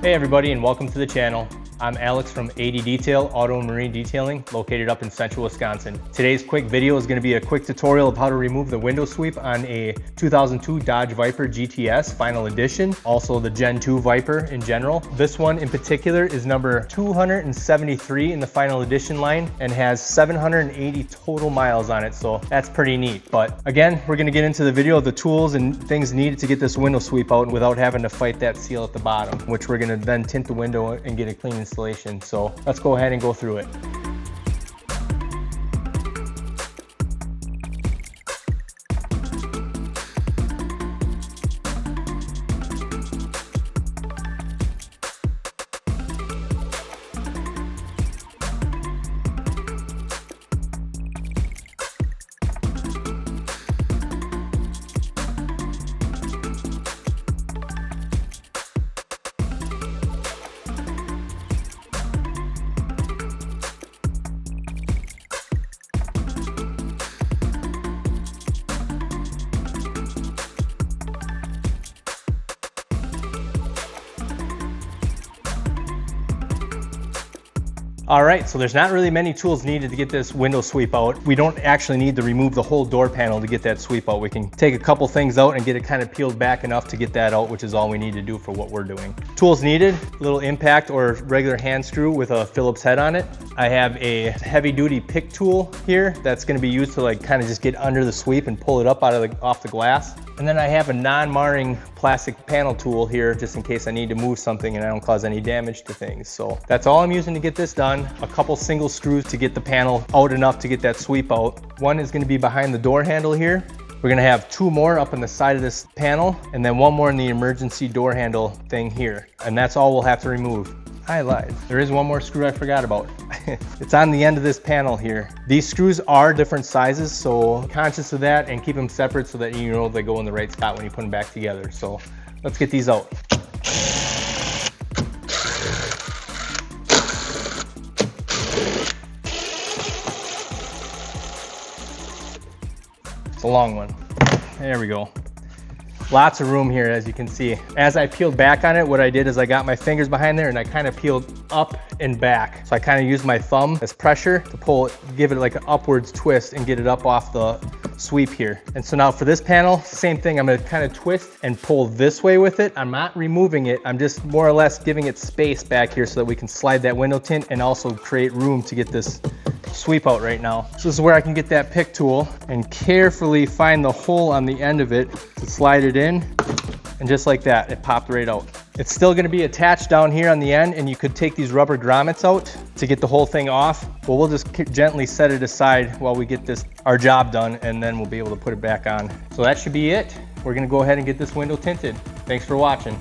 Hey everybody, and welcome to the channel. I'm Alex from AD Detail Auto and Marine Detailing, located up in central Wisconsin. Today's quick video is going to be a quick tutorial of how to remove the window sweep on a 2002 Dodge Viper GTS Final Edition, also the Gen 2 Viper in general. This one in particular is number 273 in the Final Edition line and has 780 total miles on it, so that's pretty neat. But again, we're going to get into the video of the tools and things needed to get this window sweep out without having to fight that seal at the bottom, which we're going to then tint the window and get a clean installation. So let's go ahead and go through it. All right, so there's not really many tools needed to get this window sweep out. We don't actually need to remove the whole door panel to get that sweep out. We can take a couple things out and get it kind of peeled back enough to get that out, which is all we need to do for what we're doing. Tools needed: little impact or regular hand screw with a Phillips head on it. I have a heavy duty pick tool here that's gonna be used to like kind of just get under the sweep and pull it up off the glass. And then I have a non-marring plastic panel tool here just in case I need to move something and I don't cause any damage to things. So that's all I'm using to get this done. A couple single screws to get the panel out enough to get that sweep out. One is going to be behind the door handle here. We're going to have two more up on the side of this panel and then one more in the emergency door handle thing here. And that's all we'll have to remove. I lied. There is one more screw I forgot about. It's on the end of this panel here. These screws are different sizes, so conscious of that and keep them separate so that you know they go in the right spot when you put them back together. So let's get these out. It's a long one. There we go. Lots of room here, as you can see. As I peeled back on it, what I did is I got my fingers behind there and I kind of peeled up and back. So I kind of used my thumb as pressure to pull it, give it like an upwards twist and get it up off the sweep here. And so now for this panel, same thing. I'm gonna kind of twist and pull this way with it. I'm not removing it. I'm just more or less giving it space back here so that we can slide that window tint and also create room to get this sweep out right now. So this is where I can get that pick tool and carefully find the hole on the end of it to slide it in, and just like that, it popped right out. It's still going to be attached down here on the end, and you could take these rubber grommets out to get the whole thing off. Well, we'll just gently set it aside while we get our job done, and then we'll be able to put it back on. So that should be it. We're going to go ahead and get this window tinted. Thanks for watching.